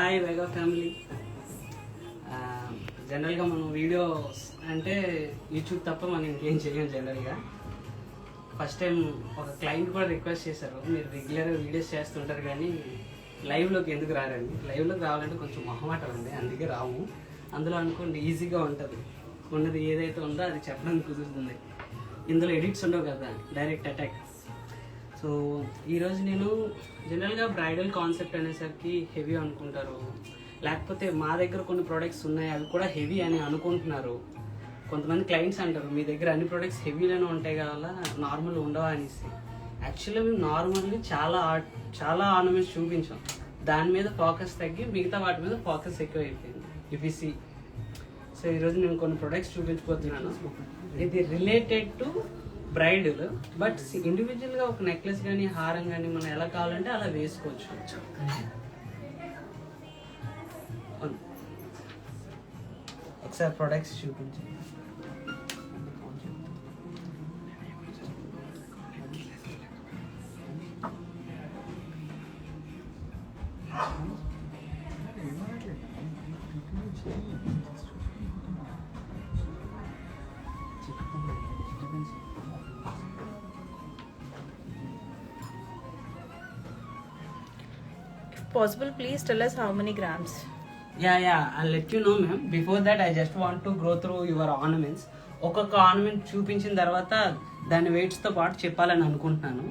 Hi వైగా family. జనరల్గా మనం videos అంటే యూట్యూబ్ తప్ప మనం ఇంకేం చేయం. జనరల్గా ఫస్ట్ టైం ఒక క్లయింట్ కూడా రిక్వెస్ట్ చేశారు, మీరు రెగ్యులర్గా వీడియోస్ చేస్తుంటారు కానీ లైవ్లోకి ఎందుకు రారండి. లైవ్లోకి రావాలంటే కొంచెం మొహమాటం ఉంది, అందుకే రాము. అందులో అనుకోండి ఈజీగా ఉంటుంది, ఉన్నది ఏదైతే ఉందో అది చెప్పడానికి కుదురుతుంది. ఇందులో ఎడిట్స్ ఉండవు కదా, డైరెక్ట్ అటాక్. సో ఈరోజు నేను జనరల్గా బ్రైడల్ కాన్సెప్ట్ అనేసరికి హెవీ అనుకుంటారు, లేకపోతే మా దగ్గర కొన్ని ప్రోడక్ట్స్ ఉన్నాయి అవి కూడా హెవీ అని అనుకుంటున్నారు. కొంతమంది క్లయింట్స్ అంటారు మీ దగ్గర అన్ని ప్రోడక్ట్స్ హెవీలోనే ఉంటాయి కదా, నార్మల్ ఉండవా అనేసి. యాక్చువల్గా మేము నార్మల్లీ చాలా ఆర్నమెంట్స్ చూపించాం, దాని మీద ఫోకస్ తగ్గి మిగతా వాటి మీద ఫోకస్ ఎక్కువ అయిపోయింది ఇఫీసీ. సో ఈరోజు నేను కొన్ని ప్రొడక్ట్స్ చూపించబోతున్నాను. ఇది రిలేటెడ్ టు బ్రైడల్, బట్ ఇండివిజువల్గా ఒక నెక్లెస్ కానీ హారం కానీ మనం ఎలా కావాలంటే అలా వేసుకోవచ్చు. ఒకసారి ప్రొడక్ట్స్ చూపించండి. Possible, please tell us how many grams. Yeah, I'll let you know, ma'am. Before that, I just want to go through your ornaments. ఒక్కొక్క ఆర్నమెంట్ చూపించిన తర్వాత దాని వెయిట్స్తో పాటు చెప్పాలని అనుకుంటున్నాను.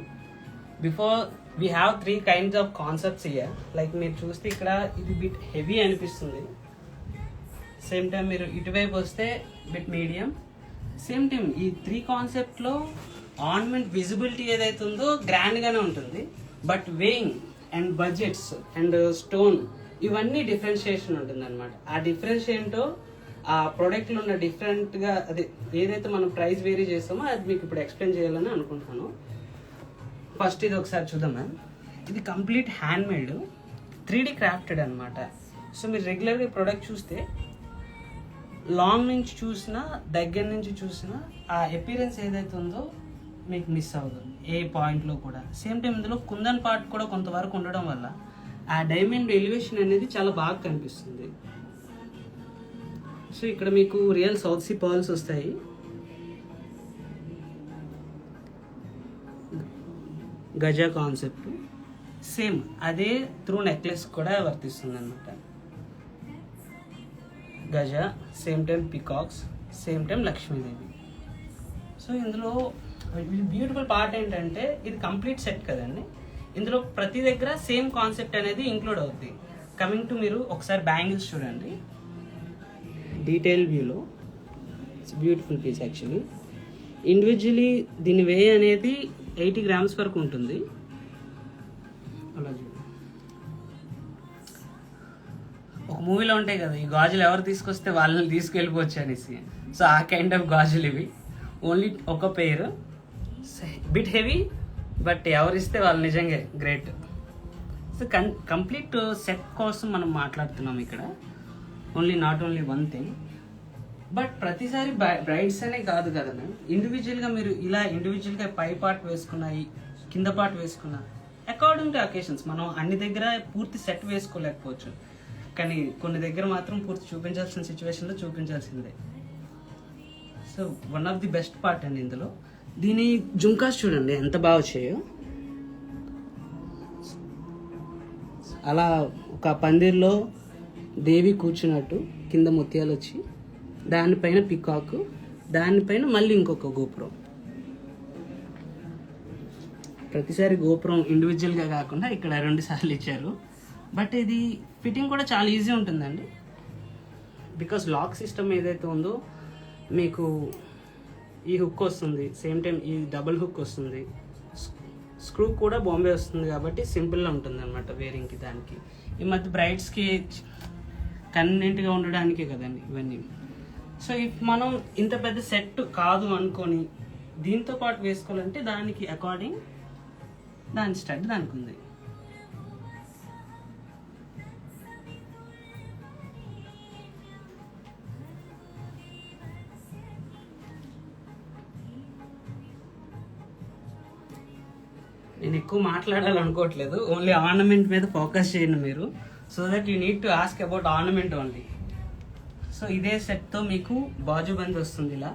Before we have 3 kinds of concepts year. Like మీరు చూస్తే ఇక్కడ ఇది బిట్ హెవీ అనిపిస్తుంది, సేమ్ టైం మీరు ఇటువైపు వస్తే బిట్ మీడియం. సేమ్ టైం ఈ 3 కాన్సెప్ట్లో ఆర్నమెంట్ విజిబిలిటీ ఏదైతే ఉందో గ్రాండ్గానే ఉంటుంది, but weighing and budgets and stone ఇవన్నీ డిఫరెన్షియేషన్ ఉంటుంది అనమాట. ఆ డిఫరెన్స్ ఏంటో ఆ ప్రోడక్ట్లో ఉన్న డిఫరెంట్గా అది ఏదైతే మనం ప్రైస్ వేరీ చేస్తామో అది మీకు ఇప్పుడు ఎక్స్ప్లెయిన్ చేయాలని అనుకుంటున్నాను. ఫస్ట్ ఇది ఒకసారి చూద్దాం మ్యామ్. ఇది కంప్లీట్ హ్యాండ్మేడ్ 3D క్రాఫ్టెడ్ అనమాట. సో మీరు రెగ్యులర్గా ఈ ప్రోడక్ట్ చూస్తే లాంగ్ నుంచి చూసినా దగ్గర నుంచి చూసినా ఆ అపీరెన్స్ ఏదైతే ఉందో మీకు మిస్ అవ్వదు ఏ పాయింట్లో కూడా. సేమ్ టైం ఇందులో కుందన్ పార్ట్ కూడా కొంతవరకు ఉండడం వల్ల ఆ డైమండ్ ఎలివేషన్ అనేది చాలా బాగా కనిపిస్తుంది. సో ఇక్కడ మీకు రియల్ సౌత్ సీ పర్ల్స్ వస్తాయి. గజా కాన్సెప్ట్ సేమ్ అదే త్రూ నెక్లెస్ కూడా వర్తిస్తుంది అనమాట. గజా same time peacocks, same time Lakshmidevi. So ఇందులో బ్యూటిఫుల్ పార్ట్ ఏంటంటే ఇది కంప్లీట్ సెట్ కదండి, ఇందులో ప్రతి దగ్గర సేమ్ కాన్సెప్ట్ అనేది ఇంక్లూడ్ అవుతుంది. కమింగ్ టు మీరు ఒకసారి బ్యాంగిల్స్ చూడండి డీటెయిల్ వ్యూలో. It's beautiful piece actually. Individually దీని వే అనేది 80 grams వరకు ఉంటుంది. అలా చూడండి, ఒక మూవీలో ఉంటాయి కదా ఈ గాజులు ఎవరు తీసుకొస్తే వాళ్ళని తీసుకెళ్ళిపోవచ్చు అనేసి. సో ఆ కైండ్ ఆఫ్ గాజులు ఇవి. ఓన్లీ ఒక పేరు, బిట్ హెవీ, బట్ ఎవరిస్తే వాళ్ళు నిజంగా గ్రేట్. సో కంప్లీట్ సెట్ కోసం మనం మాట్లాడుతున్నాం ఇక్కడ. Not only one thing, but ప్రతిసారి బ్రైడ్స్ అనే కాదు కదా మ్యామ్. ఇండివిజువల్గా మీరు ఇలా ఇండివిజువల్గా పై పార్ట్ వేసుకున్నా కింద పార్ట్ వేసుకున్నా అకార్డింగ్ టు అకేషన్స్ మనం అన్ని దగ్గర పూర్తి సెట్ వేసుకోలేకపోవచ్చు, కానీ కొన్ని దగ్గర మాత్రం పూర్తి చూపించాల్సిన సిచ్యువేషన్లో చూపించాల్సిందే. So one of the best part అండి ఇందులో. దీని జుంకాస్ చూడండి ఎంత బాగా వచ్చాయో. అలా ఒక పందిర్లో దేవి కూర్చున్నట్టు కింద ముత్యాలు వచ్చి దానిపైన పికాక్, దానిపైన మళ్ళీ ఇంకొక గోపురం. ప్రతిసారి గోపురం ఇండివిజువల్గా కాకుండా ఇక్కడ 2 సార్లు ఇచ్చారు. బట్ ఇది ఫిట్టింగ్ కూడా చాలా ఈజీ ఉంటుందండి, బికాస్ లాక్ సిస్టమ్ ఏదైతే ఉందో మీకు ఈ హుక్ వస్తుంది, సేమ్ టైం ఈ డబుల్ హుక్ వస్తుంది, స్క్రూ కూడా బాంబే వస్తుంది కాబట్టి సింపుల్గా ఉంటుంది అనమాట వేరింగ్కి. దానికి ఈ మధ్య బ్రైడ్స్కి కన్వీనియంట్గా ఉండడానికే కదండి ఇవన్నీ. సో ఇఫ్ మనం ఇంత పెద్ద సెట్ కాదు అనుకొని దీంతో పాటు వేసుకోవాలంటే దానికి అకార్డింగ్ దాని స్టడ్ దానికి ఉంది. నేను ఎక్కువ మాట్లాడాలనుకోవట్లేదు, ఓన్లీ ఆర్నమెంట్ మీద ఫోకస్ చేయండి మీరు. So that you need to ask about ornament only. So ఇదే సెట్తో మీకు బాజుబంద్ వస్తుంది ఇలా.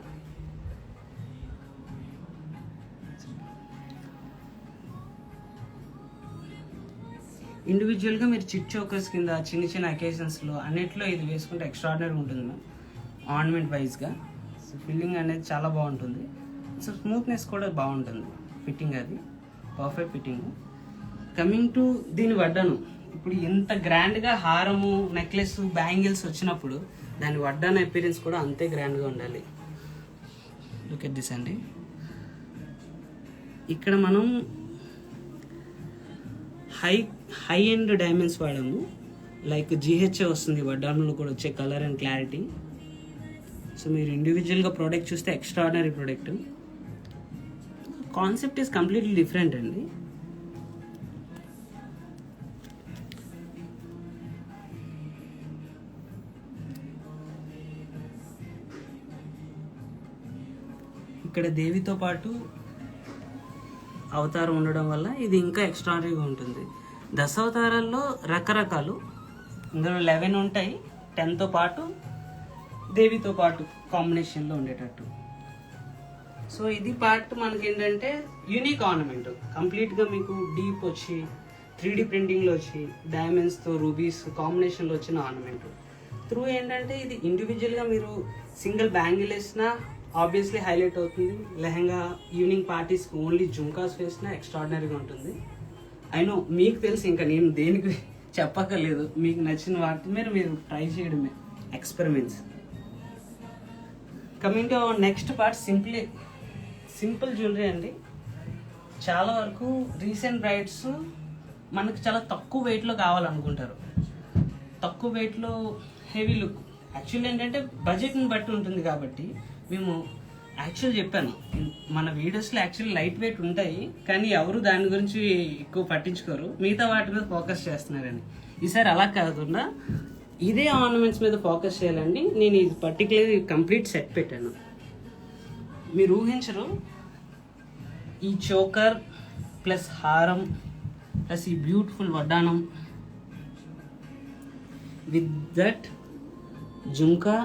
ఇండివిజువల్గా మీరు చిట్ చోకర్స్ కింద చిన్న చిన్న అకేషన్స్లో అన్నిట్లో ఇది వేసుకుంటే ఎక్స్ట్రాడినరీ ఉంటుంది మ్యామ్ ఆర్నమెంట్ వైజ్గా. సో ఫిల్లింగ్ అనేది చాలా బాగుంటుంది. సో స్మూత్నెస్ కూడా బాగుంటుంది, ఫిట్టింగ్ అది పర్ఫెక్ట్ ఫిట్టింగ్. కమింగ్ టు దీని వడ్డాను, ఇప్పుడు ఎంత గ్రాండ్గా హారము నెక్లెస్ బ్యాంగిల్స్ వచ్చినప్పుడు దాని వడ్డాను అపీరెన్స్ కూడా అంతే గ్రాండ్గా ఉండాలి. లుక్ ఎట్ దిస్ అండి. ఇక్కడ మనం హై ఎండ్ డైమండ్స్ వాడాము, లైక్ జిహెచ్ఏ వస్తుంది వడ్డానంలో కూడా వచ్చే కలర్ అండ్ క్లారిటీ. సో మీరు ఇండివిజువల్గా ప్రోడక్ట్ చూస్తే extraordinary product. Concept is completely different అండి. ఇక్కడ దేవితో పాటు అవతారం ఉండడం వల్ల ఇది ఇంకా ఎక్స్ట్రాడనరీగా ఉంటుంది. దశావతారాల్లో రకరకాలు, ఇందులో 11 ఉంటాయి, 10తో పాటు దేవితో పాటు కాంబినేషన్లో ఉండేటట్టు. సో ఇది పార్ట్ మనకి ఏంటంటే యూనిక్ ఆర్నమెంట్, కంప్లీట్గా మీకు డీప్ వచ్చి 3D ప్రింటింగ్లో వచ్చి డైమండ్స్తో రూబీస్ కాంబినేషన్లో వచ్చిన ఆర్నమెంట్. త్రూ ఏంటంటే ఇది ఇండివిజువల్గా మీరు సింగిల్ బ్యాంగిల్ వేసినా ఆబ్వియస్లీ హైలైట్ అవుతుంది. లెహంగా ఈవినింగ్ పార్టీస్కి ఓన్లీ జుంకాస్ వేసినా ఎక్స్ట్రాడినరీగా ఉంటుంది. అయినో మీకు తెలుసు, ఇంకా నేను దేనికి చెప్పక్కర్లేదు. మీకు నచ్చిన వాటి మీద మీరు ట్రై చేయడమే, experiments. Coming to next part, simple jewellery అండి. చాలా వరకు రీసెంట్ బ్రైడ్స్ మనకు చాలా తక్కువ వెయిట్లో కావాలనుకుంటారు. తక్కువ వెయిట్లో హెవీ లుక్. యాక్చువల్లీ ఏంటంటే బడ్జెట్ని బట్టి ఉంటుంది కాబట్టి మేము చెప్పాను మన వీడియోస్లో యాక్చువల్లీ లైట్ వెయిట్ ఉంటాయి, కానీ ఎవరు దాని గురించి ఎక్కువ పట్టించుకోరు, మిగతా వాటి మీద ఫోకస్ చేస్తున్నారని. ఈసారి అలా కాకుండా ఇదే ఆర్నమెంట్స్ మీద ఫోకస్ చేయాలండి. నేను ఇది పర్టికులర్ కంప్లీట్ సెట్ పెట్టాను. మీరు ఊహించరు, ఈ చోకర్ ప్లస్ హారం ప్లస్ ఈ బ్యూటిఫుల్ వడ్డానం విత్ దట్ జుంకా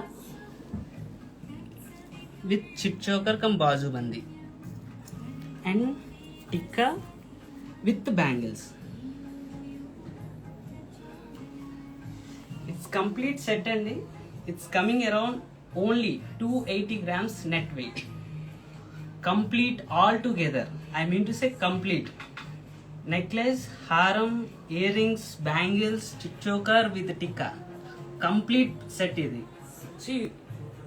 విత్ చిట్ చోకర్ కమ్ బాజుబంది and tikka with bangles. It's complete set అండి. It's coming around only 280 grams net weight. Complete all together, I mean to say complete necklace, హారం, earrings, bangles, చిట్ choker with tikka, complete set ఇది. See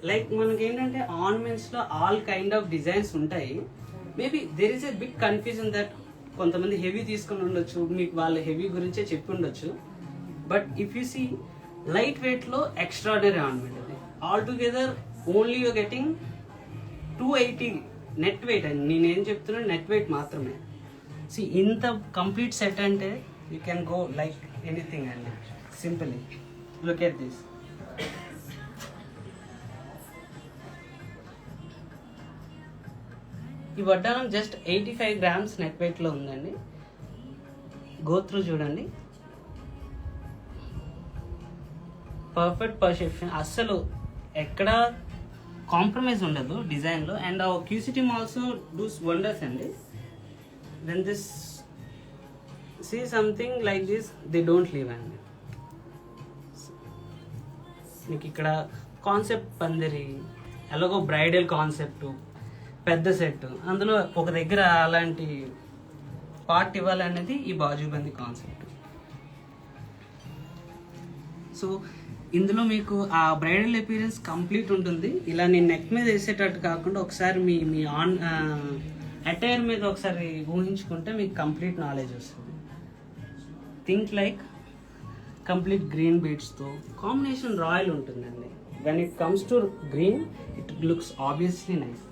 like మనకి ఏంటంటే ఆర్నమెంట్స్లో all kind of designs ఉంటాయి. Maybe there is a big confusion that కొంతమంది heavy తీసుకుని ఉండొచ్చు, మీకు వాళ్ళ హెవీ గురించే చెప్పి ఉండొచ్చు. But if you see light వెయిట్లో ఎక్స్ట్రాడనరీ ఆర్నమెంట్ అది. All together only you getting 280 net weight అండి. నేనేం చెప్తున్నాను, నెట్ వెయిట్ మాత్రమే. సి ఇంత కంప్లీట్ సెట్ అంటే you can go like anything అండి. Simply look at this. ఈ వడ్డానం జస్ట్ 85 grams నెట్ వెయిట్లో ఉందండి. గో త్రూ చూడండి, పర్ఫెక్ట్ పర్సెప్షన్, అస్సలు ఎక్కడ కాంప్రమైజ్ ఉండదు డిజైన్లో. అండ్ ఆ క్యూసిటీ ఆల్సో డూస్ వండర్స్ అండి. When this see something like this they don't leave అండి. మీకు ఇక్కడ కాన్సెప్ట్ పందిరి, ఎలాగో బ్రైడల్ కాన్సెప్ట్, పెద్ద సెట్, అందులో ఒక దగ్గర అలాంటి పార్ట్ ఇవ్వాలనేది ఈ బాజుబంది కాన్సెప్ట్. సో ఇందులో మీకు ఆ బ్రైడల్ అపీరెన్స్ కంప్లీట్ ఉంటుంది. ఇలా నేను నెక్ మీద వేసేటట్టు కాకుండా ఒకసారి మీ అటైర్ మీద ఒకసారి ఊహించుకుంటే మీకు కంప్లీట్ నాలెడ్జ్ వస్తుంది. థింక్ లైక్ కంప్లీట్ గ్రీన్ బీడ్స్తో కాంబినేషన్ రాయల్ ఉంటుందండి. When it comes to green it looks obviously nice.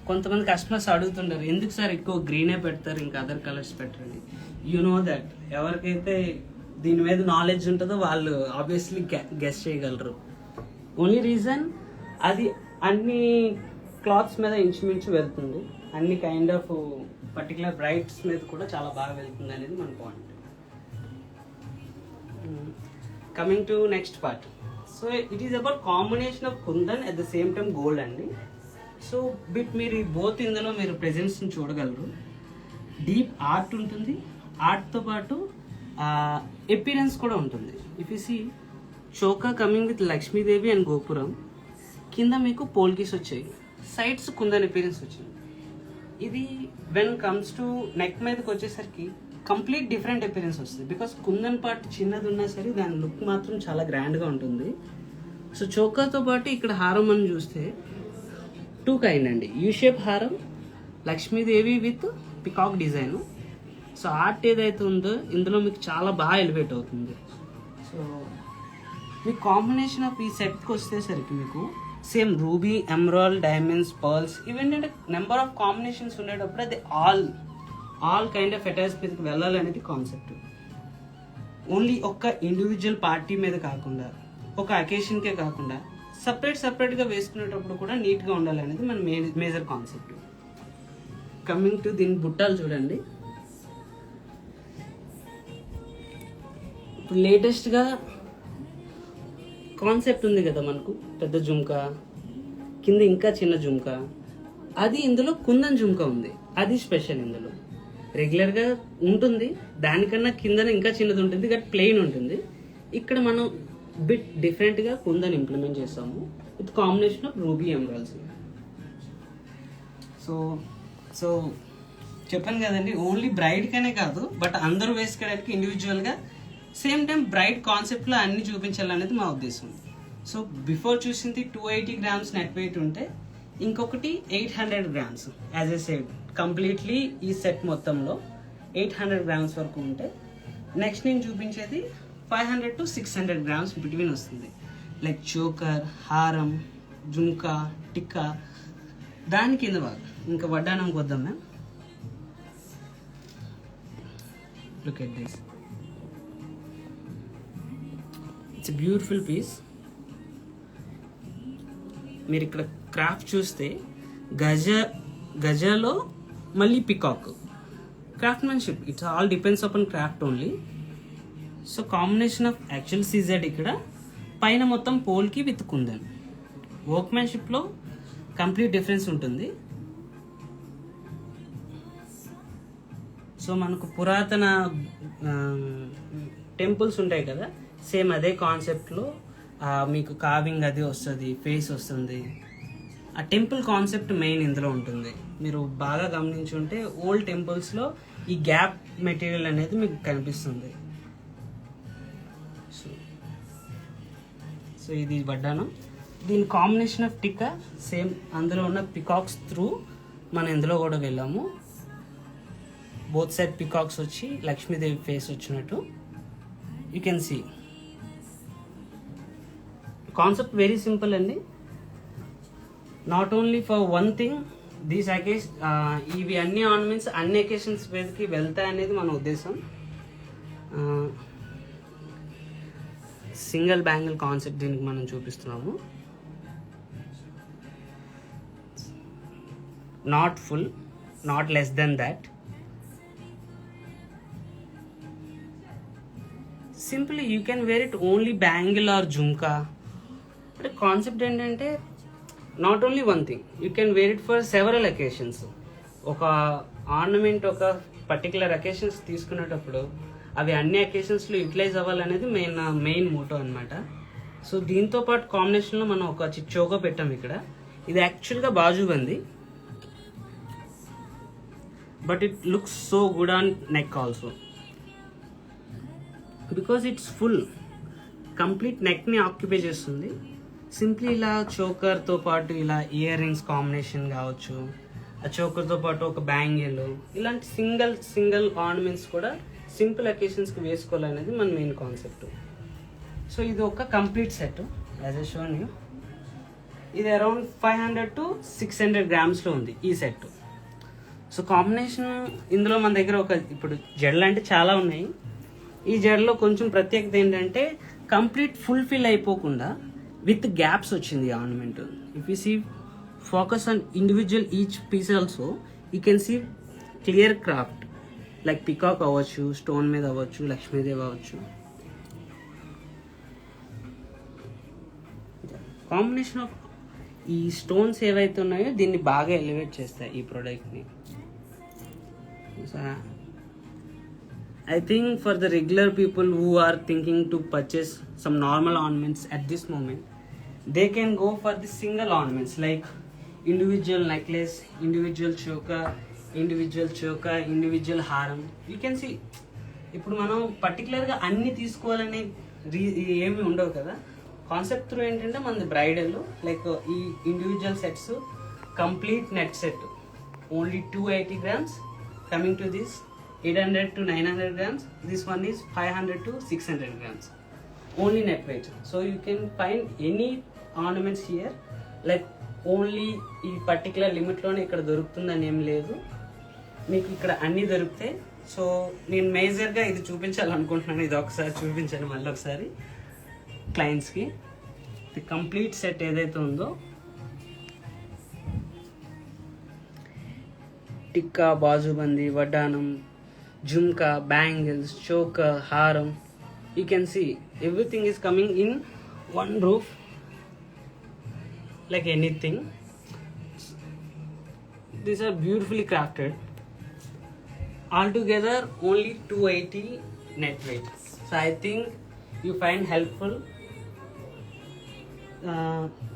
కొంతమంది కస్టమర్స్ అడుగుతుంటారు, ఎందుకు సార్ ఎక్కువ గ్రీనే పెడతారు, ఇంకా అదర్ కలర్స్ పెట్టండి. యు నో దట్ ఎవరికైతే దీని మీద నాలెడ్జ్ ఉంటుందో వాళ్ళు ఆబ్వియస్లీ గెస్ చేయగలరు. ఓన్లీ రీజన్ అది అన్ని క్లాత్స్ మీద ఇంచుమించు వెళ్తుంది, అన్ని కైండ్ ఆఫ్ పర్టికులర్ బ్రైట్స్ మీద కూడా చాలా బాగా వెళ్తుంది అనేది మన point. Coming to next part. So it is about combination of kundan at the same time gold అండి. సో బిట్ మీరు బోత్ ఇందులో మీరు ప్రెజెన్స్ని చూడగలరు. డీప్ ఆర్ట్ ఉంటుంది, ఆర్ట్తో పాటు ఎపిరెన్స్ కూడా ఉంటుంది. If you see choker coming with Lakshmidevi and gopuram, కింద మీకు పోల్కీస్ వచ్చాయి, సైడ్స్ కుందన్ ఎపిరెన్స్ వచ్చింది. ఇది వెన్ కమ్స్ టు నెక్ మీదకి వచ్చేసరికి కంప్లీట్ డిఫరెంట్ ఎపిరెన్స్ వస్తుంది. బికాస్ కుందన్ పార్ట్ చిన్నది ఉన్నా సరే దాని లుక్ మాత్రం చాలా గ్రాండ్గా ఉంటుంది. సో చోకాతో పాటు ఇక్కడ హారం అని చూస్తే 2 కైండ్ అండి, యూ షేప్ హారం, Lakshmidevi with peacock design. So art ఏదైతే ఉందో ఇందులో మీకు చాలా బాగా ఎలివేట్ అవుతుంది. సో మీ కాంబినేషన్ ఆఫ్ ఈ సెట్కి వచ్చేసరికి మీకు same ruby, emerald, diamonds, pearls ఇవేంటంటే నెంబర్ ఆఫ్ కాంబినేషన్స్ ఉండేటప్పుడు అది ఆల్ కైండ్ ఆఫ్ అటాచ్ మీదకి వెళ్ళాలనేది కాన్సెప్ట్. ఓన్లీ ఒక్క ఇండివిజువల్ పార్టీ మీద కాకుండా, ఒక అకేషన్కే కాకుండా సపరేట్గా వేసుకునేటప్పుడు కూడా నీట్గా ఉండాలనేది మన మేజర్ కాన్సెప్ట్. కమింగ్ టు దీని బుట్టాలు చూడండి. ఇప్పుడు లేటెస్ట్గా కాన్సెప్ట్ ఉంది కదా మనకు, పెద్ద జుంకా కింద ఇంకా చిన్న జుంకా, అది ఇందులో కుందన్ జుంకా ఉంది. అది స్పెషల్. ఇందులో రెగ్యులర్గా ఉంటుంది, దానికన్నా కిందన ఇంకా చిన్నది ఉంటుంది, బట్ ప్లెయిన్ ఉంటుంది. ఇక్కడ మనం బిట్ డిఫరెంట్గా కుందన్ ఇంప్లిమెంట్ చేస్తాము with combination of ruby, emeralds. So చెప్పాను కదండి, ఓన్లీ బ్రైడ్కనే కాదు బట్ అందరూ వేసుకోవడానికి ఇండివిజువల్గా సేమ్ టైం బ్రైడ్ కాన్సెప్ట్లో అన్ని చూపించాలనేది మా ఉద్దేశం. సో బిఫోర్ చూసింది 280 grams నెట్ వెయిట్ ఉంటే, ఇంకొకటి 800 grams as a said completely ఈ సెట్ మొత్తంలో 800 grams వరకు ఉంటే, నెక్స్ట్ నేను చూపించేది 500 to 600 grams బిట్వీన్ వస్తుంది. లైక్ చోకర్, హారం, జుంకా, టిక్కా, దాని కింద బాగా. ఇంకా వడ్డానంకి వద్దాం ma'am. Look at this, it's a beautiful piece. మీరు ఇక్కడ క్రాఫ్ట్ చూస్తే గజలో మళ్ళీ peacock craftsmanship, it's all depends upon craft only. So combination of actual CZ ఇక్కడ పైన మొత్తం పోల్కి విత్ కుందన్. వర్క్మెన్షిప్లో కంప్లీట్ డిఫరెన్స్ ఉంటుంది. సో మనకు పురాతన టెంపుల్స్ ఉంటాయి కదా, సేమ్ అదే కాన్సెప్ట్లో మీకు కార్వింగ్ అది వస్తుంది, ఫేస్ వస్తుంది. ఆ టెంపుల్ కాన్సెప్ట్ మెయిన్ ఇందులో ఉంటుంది. మీరు బాగా గమనించుంటే ఓల్డ్ టెంపుల్స్లో ఈ గ్యాప్ మెటీరియల్ అనేది మీకు కనిపిస్తుంది. సో ఇది వడ్డానం. దీని కాంబినేషన్ ఆఫ్ టిక్కా సేమ్ అందులో ఉన్న పికాక్స్ త్రూ మనం ఇందులో కూడా వెళ్ళాము. బోత్ సైడ్ పికాక్స్ వచ్చి లక్ష్మీదేవి ఫేస్ వచ్చినట్టు you can see. Concept very simple అండి. Not only for one thing these ఇవి అన్ని ఆర్నమెంట్స్ అన్ని అకేషన్స్ మీదకి వెళ్తాయి అనేది మన ఉద్దేశం. సింగిల్ బ్యాంగిల్ కాన్సెప్ట్ దీనికి మనం చూపిస్తున్నాము. Not full, not less than that. Simply you can wear it only bangle or jhumka. అంటే కాన్సెప్ట్ ఏంటంటే not only one thing, you can wear it for several occasions. ఒక ఆర్నమెంట్ ఒక పర్టికులర్ అకేషన్స్ తీసుకునేటప్పుడు అవి అన్ని అకేషన్స్లో యూటిలైజ్ అవ్వాలనేది మెయిన్ మోటో అనమాట. సో దీంతో పాటు కాంబినేషన్లో మనం ఒక చోకో పెట్టాం ఇక్కడ. ఇది యాక్చువల్గా బాజుబంది, but it looks so good on neck also because it's full complete నెక్ని ఆక్యుపై చేస్తుంది. సింప్లీ ఇలా చోకర్తో పాటు ఇలా ఇయర్ రింగ్స్ కాంబినేషన్ కావచ్చు, ఆ చోకర్తో పాటు ఒక బ్యాంగిల్, ఇలాంటి సింగిల్ ఆర్నమెంట్స్ కూడా సింపుల్ అకేషన్స్కి వేసుకోవాలనేది మన మెయిన్ కాన్సెప్ట్. సో ఇది ఒక complete set as a shown you. ఇది అరౌండ్ 500 to 600 grams ఉంది ఈ సెట్. సో కాంబినేషన్ ఇందులో మన దగ్గర ఇప్పుడు జడలు అంటే చాలా ఉన్నాయి. ఈ జడలో కొంచెం ప్రత్యేకత ఏంటంటే కంప్లీట్ ఫుల్ఫిల్ అయిపోకుండా విత్ గ్యాప్స్ వచ్చింది ornament. If you see focus on individual each piece also you can see clear craft like peacock అవ్వచ్చు, స్టోన్ మీద అవ్వచ్చు, లక్ష్మీదేవి అవ్వచ్చు. కాంబినేషన్ ఆఫ్ ఈ స్టోన్స్ ఏవైతే ఉన్నాయో దీన్ని బాగా ఎలివేట్ చేస్తాయి ఈ ప్రోడక్ట్ని. I think for the regular people who are thinking to purchase some normal ornaments at this moment, they can go for the single ornaments like individual necklace, individual choker, individual haram. You can see ఇప్పుడు మనం పర్టికులర్గా అన్ని తీసుకోవాలని ఏమి ఉండవు కదా. Concept through ఏంటంటే మనది బ్రైడల్ లైక్ ఈ individual sets complete net set only 280 grams coming to this 800 to 900 grams. This one is 500 to 600 grams only net weight. So you can find any ornaments here like only ఈ particular లిమిట్లోనే ఇక్కడ దొరుకుతుందని ఏం లేదు, మీకు ఇక్కడ అన్నీ దొరుకుతాయి. సో నేను మేజర్గా ఇది చూపించాలనుకుంటున్నాను. ఇది ఒకసారి చూపించాను మళ్ళీ ఒకసారి క్లయింట్స్కి. ది కంప్లీట్ సెట్ ఏదైతే ఉందో టిక్కా, బాజుబంది, వడ్డానం, jhumka, bangles, choker, haram. You can see everything is coming in one roof like anything. These are beautifully crafted. Altogether only 280 net weight. So I think you find helpful.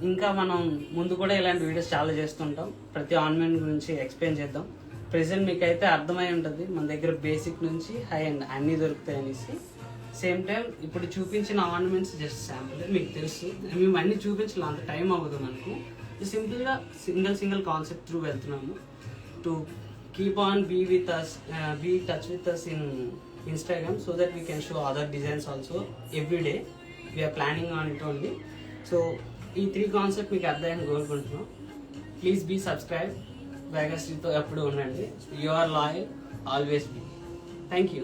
ఇంకా మనం ముందు కూడా ఇలాంటి videos చాలా చేస్తుంటాం. ప్రతి ఆర్నమెంట్ గురించి explain చేద్దాం. ప్రెజెంట్ మీకు అయితే అర్థమై ఉంటుంది మన దగ్గర బేసిక్ నుంచి హై అండ్ అన్నీ దొరుకుతాయి అనేసి. సేమ్ టైం ఇప్పుడు చూపించిన ఆర్నమెంట్స్ జస్ట్ శాంపుల్, మీకు తెలుసు మేము అన్నీ చూపించాలి, అంత టైం అవ్వదు మనకు. సింపుల్గా సింగిల్ కాన్సెప్ట్ త్రూ వెళ్తున్నాము. To keep on be touch with us in Instagram so that we can show other designs also every day. We are planning on it only. So ఈ 3 కాన్సెప్ట్ మీకు అర్థమని కోరుకుంటున్నాం. Please be subscribe. వేగశ్రీతో ఎప్పుడు ఉండండి. You are loyal, always be. Thank you.